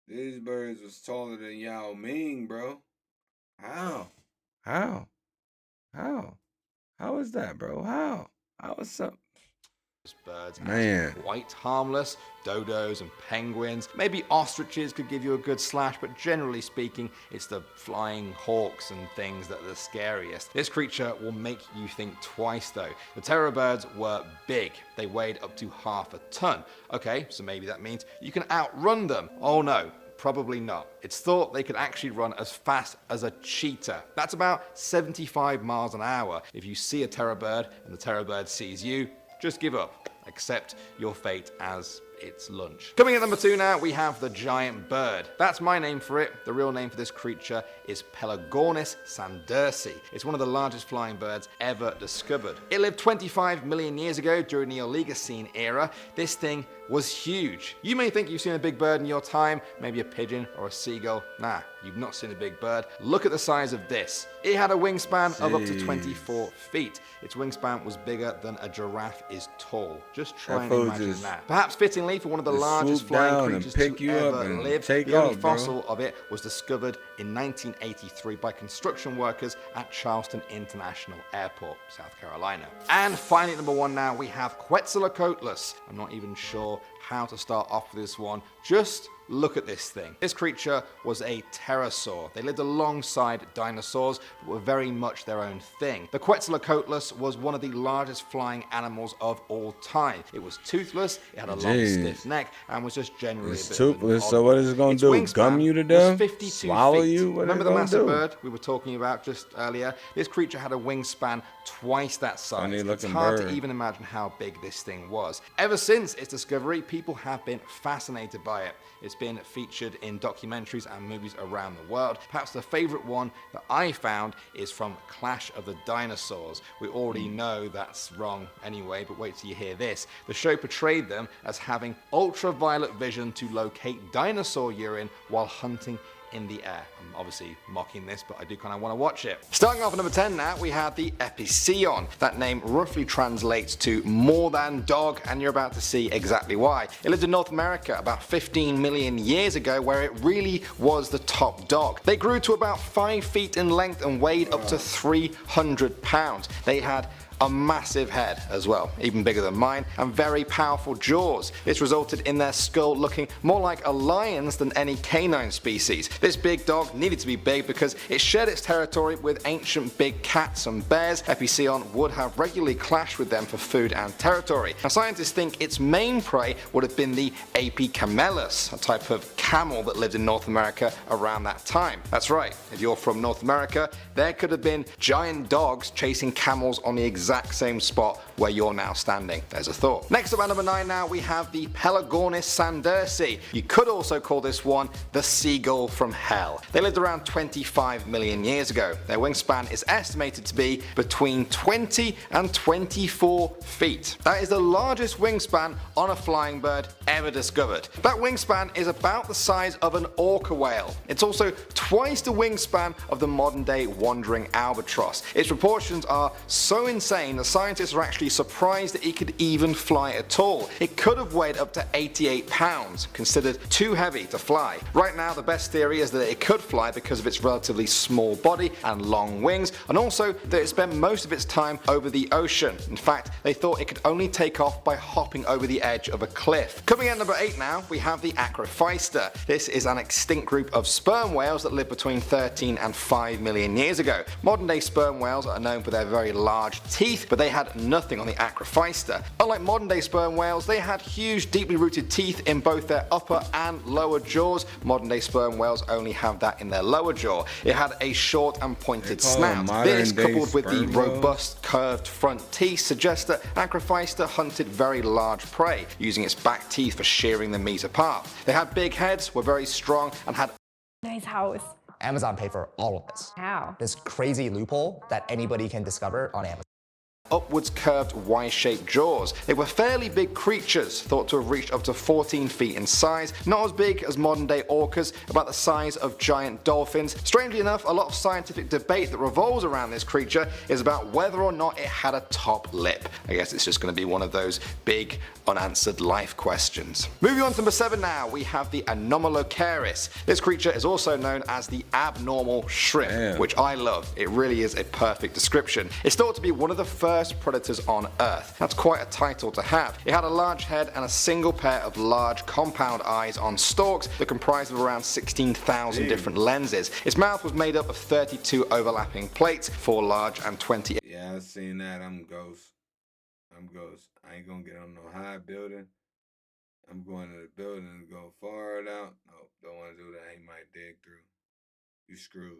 These birds was taller than Yao Ming, bro. How? How is that, bro? How is up? Birds, man, quite harmless. Dodos and penguins, maybe ostriches could give you a good slash, but generally speaking, it's the flying hawks and things that are the scariest. This creature will make you think twice though. The terror birds were big. They weighed up to half a ton. Okay, so maybe that means you can outrun them. Oh no. Probably not. It's thought they could actually run as fast as a cheetah. That's about 75 miles an hour. If you see a terror bird and the terror bird sees you, just give up. Accept your fate as its lunch. Coming at number 2 now, we have the giant bird. That's my name for it. The real name for this creature is Pelagornis sandersi. It's one of the largest flying birds ever discovered. It lived 25 million years ago during the Oligocene era. This thing was huge. You may think you've seen a big bird in your time, maybe a pigeon or a seagull. Nah, you've not seen a big bird. Look at the size of this. It had a wingspan of up to 24 feet. Its wingspan was bigger than a giraffe is tall. Just try and imagine that. Perhaps fittingly for one of the largest flying creatures to ever live, the only fossil of it was discovered in 1983 by construction workers at Charleston International Airport, South Carolina. And finally, number 1 now, we have Quetzalcoatlus. I'm not even sure how to start off with this one. Just look at this thing. This creature was a pterosaur. They lived alongside dinosaurs, but were very much their own thing. The Quetzalcoatlus was one of the largest flying animals of all time. It was toothless, it had a long, stiff neck, and was just generally a bit toothless, so what is it going to do? Gum you to death? Swallow you? What Remember the massive bird we were talking about just earlier? This creature had a wingspan twice that size. It's hard to even imagine how big this thing was. Ever since its discovery, people have been fascinated by it. Its been featured in documentaries and movies around the world. Perhaps the favorite one that I found is from Clash of the Dinosaurs. We already know that's wrong anyway, but wait till you hear this. The show portrayed them as having ultraviolet vision to locate dinosaur urine while hunting in the air. I'm obviously mocking this, but I do kind of want to watch it. Starting off at number 10 now, we have the Epicyon. That name roughly translates to more than dog, and you're about to see exactly why. It lived in North America about 15 million years ago, where it really was the top dog. They grew to about 5 feet in length and weighed up to 300 pounds. They had a massive head as well, even bigger than mine, and very powerful jaws. This resulted in their skull looking more like a lion's than any canine species. This big dog needed to be big because it shared its territory with ancient big cats and bears. Epicyon would have regularly clashed with them for food and territory. Now, scientists think its main prey would have been the Apicamelus, a type of camel that lived in North America around that time. That's right, if you're from North America, there could have been giant dogs chasing camels on the exact same spot where you're now standing. There's a thought. Next up at number 9 now, we have the Pelagornis sandersi. You could also call this one the seagull from hell. They lived around 25 million years ago. Their wingspan is estimated to be between 20 and 24 feet. That is the largest wingspan on a flying bird ever discovered. That wingspan is about the size of an orca whale. It's also twice the wingspan of the modern day wandering albatross. Its proportions are so insane that scientists are actually surprised that it could even fly at all. It could have weighed up to 88 pounds, considered too heavy to fly. Right now, the best theory is that it could fly because of its relatively small body and long wings, and also that it spent most of its time over the ocean. In fact, they thought it could only take off by hopping over the edge of a cliff. Coming at number 8 now, we have the Acrophysta. This is an extinct group of sperm whales that lived between 13 and 5 million years ago. Modern day sperm whales are known for their very large teeth, but they had nothing on the Acrophysta. Unlike modern day sperm whales, they had huge, deeply rooted teeth in both their upper and lower jaws. Modern day sperm whales only have that in their lower jaw. It had a short and pointed snout. This, coupled with the robust, curved front teeth, suggests that Acrophysta hunted very large prey, using its back teeth for shearing the meat apart. They had big heads, were very strong, and had nice house. Amazon paid for all of this. How? This crazy loophole that anybody can discover on Amazon. upwards curved Y-shaped jaws. They were fairly big creatures, thought to have reached up to 14 feet in size, not as big as modern day orcas, about the size of giant dolphins. Strangely enough, a lot of scientific debate that revolves around this creature is about whether or not it had a top lip. I guess it's just going to be one of those big unanswered life questions. Moving on to number 7 now, we have the Anomalocaris. This creature is also known as the abnormal shrimp, which I love. It really is a perfect description. It's thought to be one of the first predators on Earth. That's quite a title to have. It had a large head and a single pair of large compound eyes on stalks that comprised of around 16,000 different lenses. Its mouth was made up of 32 overlapping plates, 4 large and 20. Yeah, I seen that. I'm ghost. I ain't gonna get on no high building. I'm going to the building and go far out. Nope, don't want to do that. He might dig through. You screwed.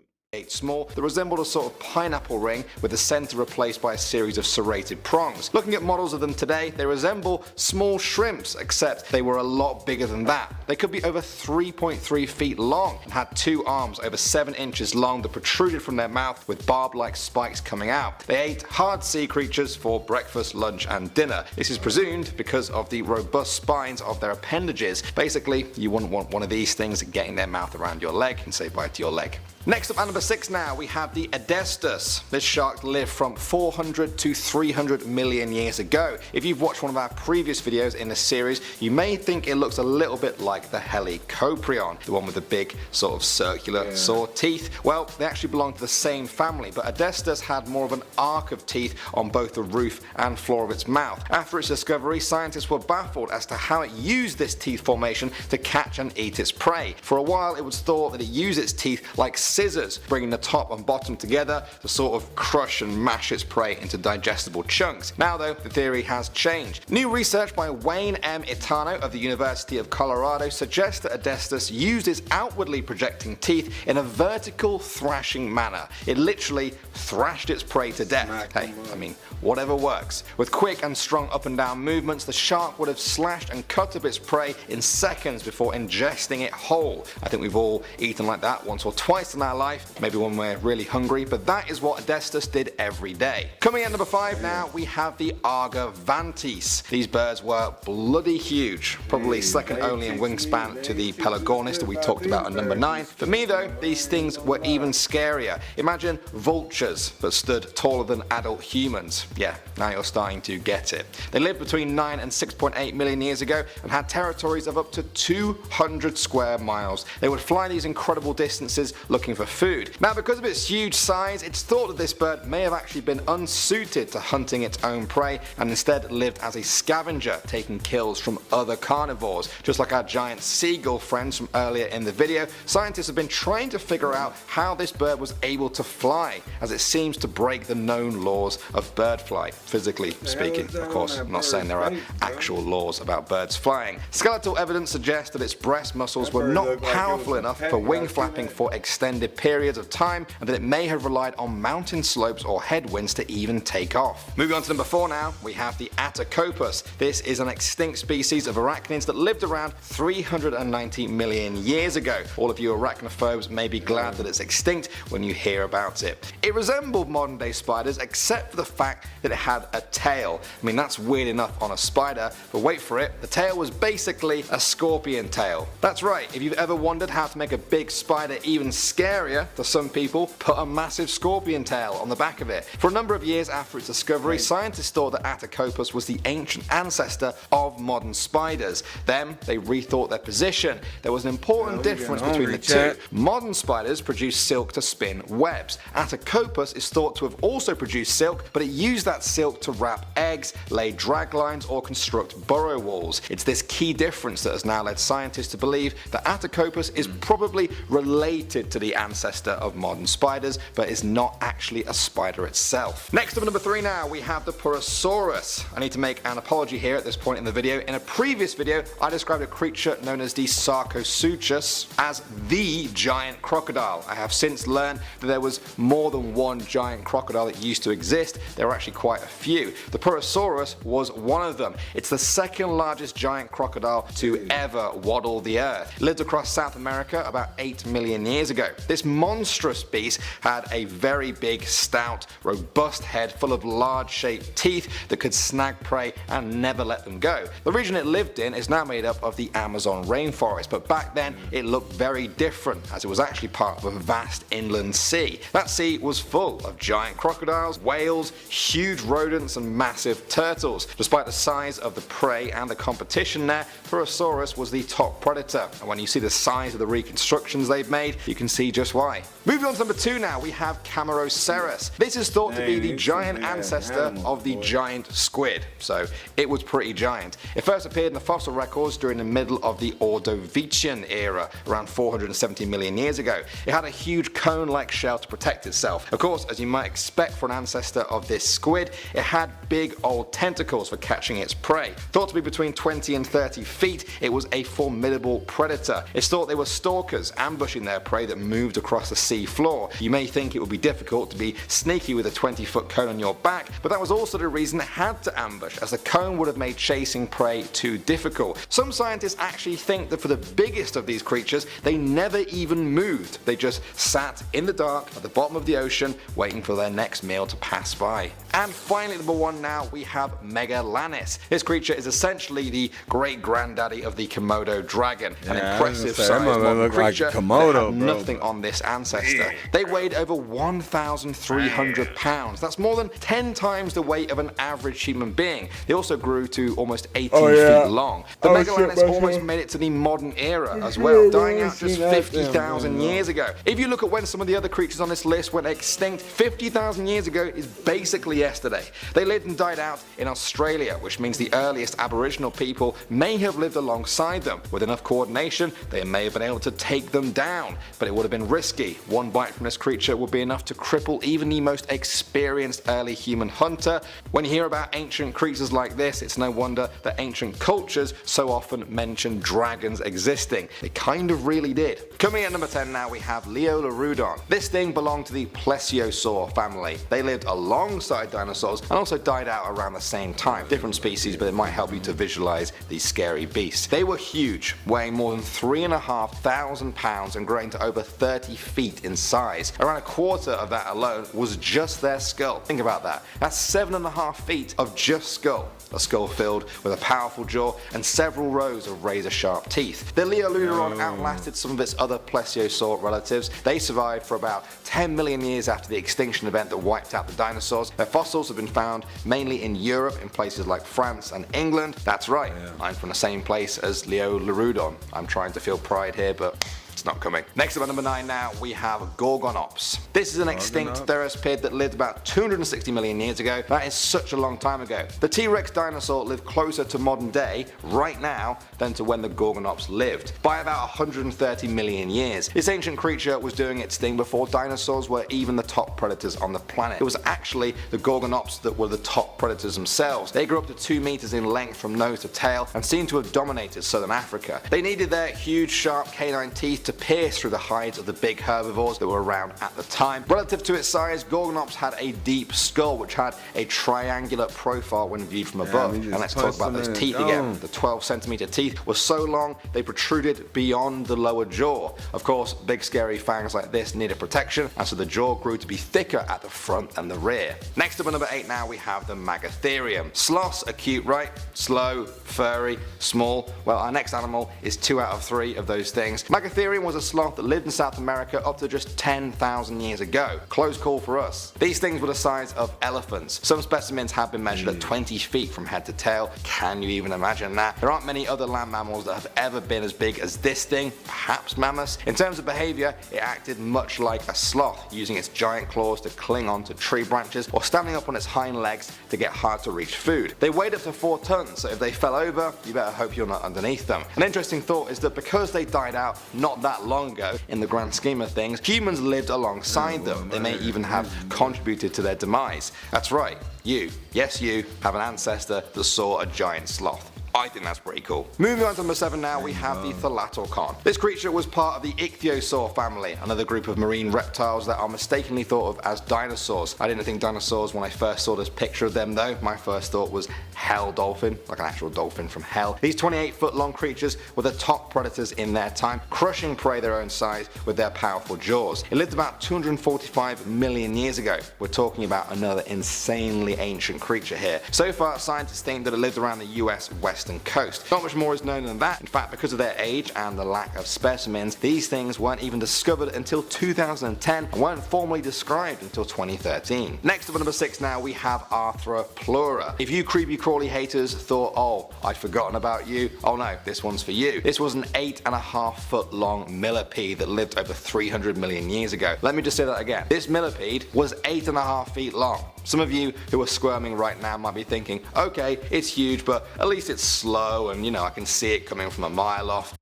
Small that resembled a sort of pineapple ring with the center replaced by a series of serrated prongs. Looking at models of them today, they resemble small shrimps, except they were a lot bigger than that. They could be over 3.3 feet long and had 2 arms over 7 inches long that protruded from their mouth with barb-like spikes coming out. They ate hard sea creatures for breakfast, lunch and dinner. This is presumed because of the robust spines of their appendages. Basically, you wouldn't want one of these things getting their mouth around your leg and say bye to your leg. Next up at number 6 now, we have the Edestus. This shark lived from 400 to 300 million years ago. If you've watched one of our previous videos in this series, you may think it looks a little bit like the Helicoprion, the one with the big sort of circular saw teeth. Well, they actually belong to the same family, but Edestus had more of an arc of teeth on both the roof and floor of its mouth. After its discovery, scientists were baffled as to how it used this teeth formation to catch and eat its prey. For a while, it was thought that it used its teeth like scissors, bringing the top and bottom together to sort of crush and mash its prey into digestible chunks. Now though, the theory has changed. New research by Wayne M. Itano of the University of Colorado suggests that Adestus used its outwardly projecting teeth in a vertical thrashing manner. It literally thrashed its prey to death. Hey, I mean, whatever works. With quick and strong up and down movements, the shark would have slashed and cut up its prey in seconds before ingesting it whole. I think we've all eaten like that once or twice in our life, maybe when we're really hungry, but that is what Adestus did every day. Coming at number 5 now, we have the Argavantes. These birds were bloody huge, probably second only in wingspan to the Pelagornis that we talked about at number 9. For me though, these things were even scarier. Imagine vultures that stood taller than adult humans. Yeah, now you're starting to get it. They lived between 9 and 6.8 million years ago and had territories of up to 200 square miles. They would fly these incredible distances looking for food. Now because of its huge size, it's thought that this bird may have actually been unsuited to hunting its own prey and instead lived as a scavenger, taking kills from other carnivores. Just like our giant seagull friends from earlier in the video, scientists have been trying to figure out how this bird was able to fly, as it seems to break the known laws of bird flight, physically speaking. Of course, I'm not saying there are actual laws about birds flying. Skeletal evidence suggests that its breast muscles were not powerful enough for wing flapping for extended periods of time, and that it may have relied on mountain slopes or headwinds to even take off. Moving on to number 4 now, we have the Atacopus. This is an extinct species of arachnids that lived around 390 million years ago. All of you arachnophobes may be glad that it's extinct when you hear about it. It resembled modern day spiders except for the fact that it had a tail. I mean, that's weird enough on a spider, but wait for it, the tail was basically a scorpion tail. That's right, if you've ever wondered how to make a big spider even scarier to some people, put a massive scorpion tail on the back of it. For a number of years after its discovery, scientists thought that Atacopus was the ancient ancestor of modern spiders. Then they rethought their position. There was an important difference between the two. Modern spiders produce silk to spin webs. Atacopus is thought to have also produced silk, but it used that silk to wrap eggs, lay drag lines, or construct burrow walls. It's this key difference that has now led scientists to believe that Atacopus is probably related to the ancestor of modern spiders, but is not actually a spider itself. Next up, number 3 now, we have the Purosaurus. I need to make an apology here at this point in the video. In a previous video, I described a creature known as the Sarcosuchus as the giant crocodile. I have since learned that there was more than one giant crocodile that used to exist. There were actually quite a few. The Purosaurus was one of them. It's the second largest giant crocodile to ever waddle the earth. It lived across South America about 8 million years ago. This monstrous beast had a very big, stout, robust head full of large shaped teeth that could snag prey and never let them go. The region it lived in is now made up of the Amazon rainforest, but back then it looked very different, as it was actually part of a vast inland sea. That sea was full of giant crocodiles, whales, huge rodents and massive turtles. Despite the size of the prey and the competition there, Purosaurus was the top predator, and when you see the size of the reconstructions they've made, you can see just why. Moving on to number 2 now, we have Camaraoceras. This is thought to be the giant ancestor of the giant squid, so it was pretty giant. It first appeared in the fossil records during the middle of the Ordovician era, around 470 million years ago. It had a huge cone-like shell to protect itself. Of course, as you might expect for an ancestor of this squid, it had big old tentacles for catching its prey. Thought to be between 20 and 30 feet, it was a formidable predator. It's thought they were stalkers, ambushing their prey that moved across the sea floor. You may think it would be difficult to be sneaky with a 20-foot cone on your back, but that was also the reason it had to ambush, as the cone would have made chasing prey too difficult. Some scientists actually think that for the biggest of these creatures, they never even moved. They just sat in the dark at the bottom of the ocean, waiting for their next meal to pass by. And finally, number 1 now, we have Megalannis. This creature is essentially the great granddaddy of the Komodo dragon, an impressive sized modern creature that had nothing on this ancestor. They weighed over 1,300 pounds. That's more than 10 times the weight of an average human being. They also grew to almost 18 feet long. The Megalannis almost made it to the modern era as well, dying out just 50,000 years ago. If you look at when some of the other creatures on this list went extinct, 50,000 years ago is basically yesterday. They lived and died out in Australia, which means the earliest Aboriginal people may have lived alongside them. With enough coordination, they may have been able to take them down, but it would have been risky. One bite from this creature would be enough to cripple even the most experienced early human hunter. When you hear about ancient creatures like this, it's no wonder that ancient cultures so often mention dragons existing. They kind of really did. Coming at number 10 now, we have Leolurudon. This thing belonged to the Plesiosaur family. They lived alongside dinosaurs and also died out around the same time. Different species, but it might help you to visualize these scary beasts. They were huge, weighing more than 3,500 pounds and growing to over 30 feet in size. Around a quarter of that alone was just their skull. Think about that. That's 7.5 feet of just skull. A skull filled with a powerful jaw and several rows of razor-sharp teeth. The Leolurudon outlasted some of its other plesiosaur relatives. They survived for about 10 million years after the extinction event that wiped out the dinosaurs. Their fossils have been found mainly in Europe, in places like France and England. That's right, I'm from the same place as Leolurudon. I'm trying to feel pride here, but it's not coming. Next up at number 9 now, we have Gorgonops. This is an extinct therospid that lived about 260 million years ago. That is such a long time ago. The T-Rex dinosaur lived closer to modern day, right now, than to when the Gorgonops lived, by about 130 million years. This ancient creature was doing its thing before dinosaurs were even the top predators on the planet. It was actually the Gorgonops that were the top predators themselves. They grew up to 2 meters in length from nose to tail and seemed to have dominated southern Africa. They needed their huge sharp canine teeth to pierce through the hides of the big herbivores that were around at the time. Relative to its size, Gorgonops had a deep skull which had a triangular profile when viewed from above. And let's talk about those teeth again. The 12cm teeth were so long they protruded beyond the lower jaw. Of course, big scary fangs like this needed protection, and so the jaw grew to be thicker at the front and the rear. Next up at number 8 now, we have the Magatherium. Sloths are cute, right? Slow, furry, small. Well, our next animal is 2 out of 3 of those things. Magatherium was a sloth that lived in South America up to just 10,000 years ago. Close call for us. These things were the size of elephants. Some specimens have been measured at 20 feet from head to tail. Can you even imagine that? There aren't many other land mammals that have ever been as big as this thing, perhaps mammoths. In terms of behavior, it acted much like a sloth, using its giant claws to cling onto tree branches or standing up on its hind legs to get hard to reach food. They weighed up to 4 tons, so if they fell over, you better hope you're not underneath them. An interesting thought is that because they died out not that long ago, in the grand scheme of things, humans lived alongside them. They may even have contributed to their demise. That's right, you, yes you, have an ancestor that saw a giant sloth. I think that's pretty cool. Moving on to number 7 now, we have the Thalatocon. This creature was part of the Ichthyosaur family, another group of marine reptiles that are mistakenly thought of as dinosaurs. I didn't think dinosaurs when I first saw this picture of them though. My first thought was hell dolphin, like an actual dolphin from hell. These 28-foot long creatures were the top predators in their time, crushing prey their own size with their powerful jaws. It lived about 245 million years ago. We're talking about another insanely ancient creature here. So far, scientists think that it lived around the US western coast. Not much more is known than that. In fact, because of their age and the lack of specimens, these things weren't even discovered until 2010 and weren't formally described until 2013. Next up at number 6 now, we have Arthropleura. If you creepy crawly haters thought, oh, I'd forgotten about you, oh no, this one's for you. This was an 8.5 foot long millipede that lived over 300 million years ago. Let me just say that again. This millipede was 8.5 feet long. Some of you who are squirming right now might be thinking, okay, it's huge, but at least it's slow and, you know, I can see it coming from a mile off.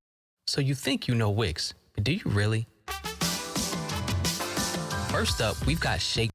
So you think you know Wix, but do you really? First up, we've got Shake.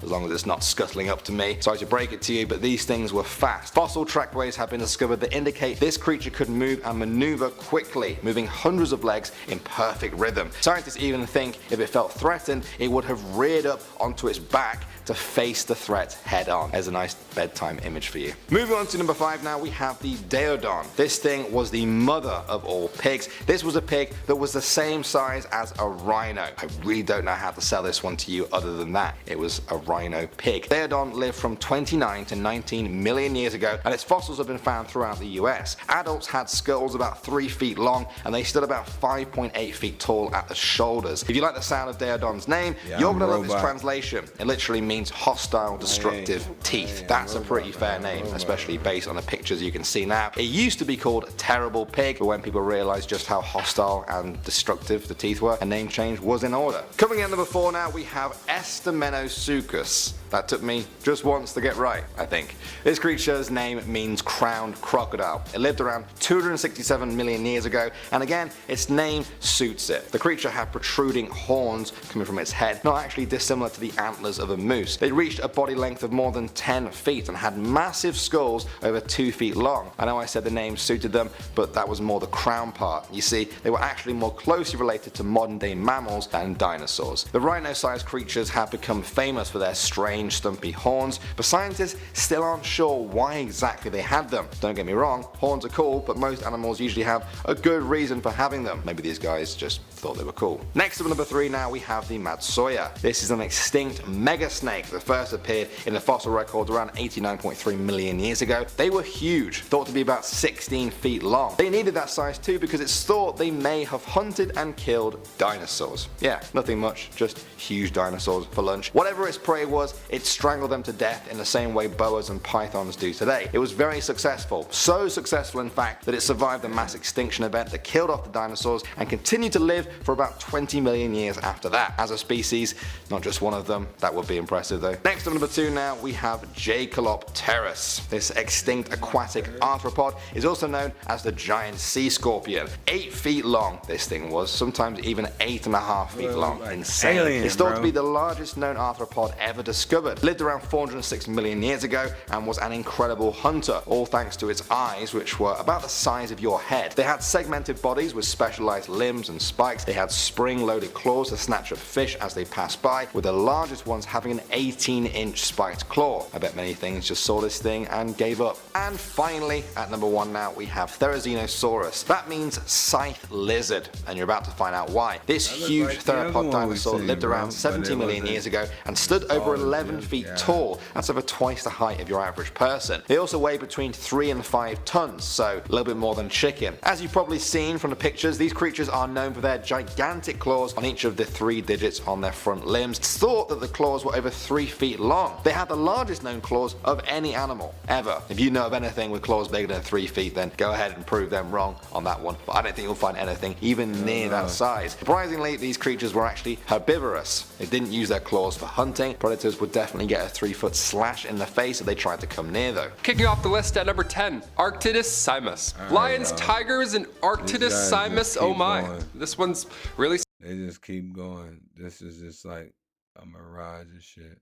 As long as it's not scuttling up to me. Sorry to break it to you, but these things were fast. Fossil trackways have been discovered that indicate this creature could move and maneuver quickly, moving hundreds of legs in perfect rhythm. Scientists even think if it felt threatened, it would have reared up onto its back to face the threat head on. There's a nice bedtime image for you. Moving on to number 5 now, we have the Daeodon. This thing was the mother of all pigs. This was a pig that was the same size as a rhino. I really don't know how to sell this one to you other than that. It was a rhino pig. Daeodon lived from 29 to 19 million years ago, and its fossils have been found throughout the US. Adults had skulls about 3 feet long, and they stood about 5.8 feet tall at the shoulders. If you like the sound of Daeodon's name, you're gonna love this translation. It literally means hostile, destructive teeth. That's a pretty fair name, especially based on the pictures you can see now. It used to be called Terrible Pig, but when people realized just how hostile and destructive the teeth were, a name change was in order. Coming in number 4 now, we have Estomenosuchus. That took me just once to get right, I think. This creature's name means crowned crocodile. It lived around 267 million years ago, and again, its name suits it. The creature had protruding horns coming from its head, not actually dissimilar to the antlers of a moose. They reached a body length of more than 10 feet and had massive skulls over 2 feet long. I know I said the name suited them, but that was more the crown part. You see, they were actually more closely related to modern day mammals than dinosaurs. The rhino-sized creatures have become famous for their strange stumpy horns, but scientists still aren't sure why exactly they had them. Don't get me wrong, horns are cool, but most animals usually have a good reason for having them. Maybe these guys just thought they were cool. Next up, number 3 now, we have the Matsuya. This is an extinct mega snake that first appeared in the fossil records around 89.3 million years ago. They were huge, thought to be about 16 feet long. They needed that size too because it's thought they may have hunted and killed dinosaurs. Yeah, nothing much, just huge dinosaurs for lunch. Whatever its prey was, it strangled them to death in the same way boas and pythons do today. It was very successful, so successful in fact that it survived the mass extinction event that killed off the dinosaurs and continued to live for about 20 million years after that. As a species, not just one of them. That would be impressive though. Next up, number 2 now, we have Jacalopterus. This extinct aquatic arthropod is also known as the giant sea scorpion. 8 feet long this thing was, sometimes even 8.5 feet long. Insane. It's thought to be the largest known arthropod ever discovered. Lived around 406 million years ago and was an incredible hunter, all thanks to its eyes, which were about the size of your head. They had segmented bodies with specialized limbs and spikes. They had spring-loaded claws to snatch up fish as they passed by, with the largest ones having an 18-inch spiked claw. I bet many things just saw this thing and gave up. And finally, at number 1 now, we have Therizinosaurus. That means scythe lizard, and you're about to find out why. This huge theropod dinosaur lived around 70 million years ago and stood over 11 feet tall. That's over twice the height of your average person. They also weigh between 3 and 5 tons, so a little bit more than chicken. As you've probably seen from the pictures, these creatures are known for their gigantic claws on each of the 3 digits on their front limbs. It's thought that the claws were over 3 feet long. They had the largest known claws of any animal ever. If you know of anything with claws bigger than 3 feet, then go ahead and prove them wrong on that one, but I don't think you'll find anything even near that size. Surprisingly, these creatures were actually herbivorous. They didn't use their claws for hunting. Predators would definitely get a 3-foot slash in the face if they tried to come near though. Kicking off the list at number 10, Arctidus simus. Lions, tigers, and Arctidus simus, oh my. Going. This one's really... They just keep going. This is just like a mirage and shit.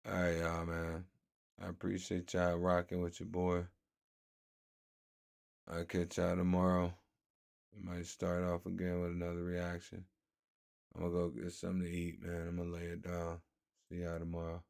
Alright, y'all, man. I appreciate y'all rocking with your boy. I'll catch y'all tomorrow. We might start off again with another reaction. I'm gonna go get something to eat, man. I'm gonna lay it down. See y'all tomorrow.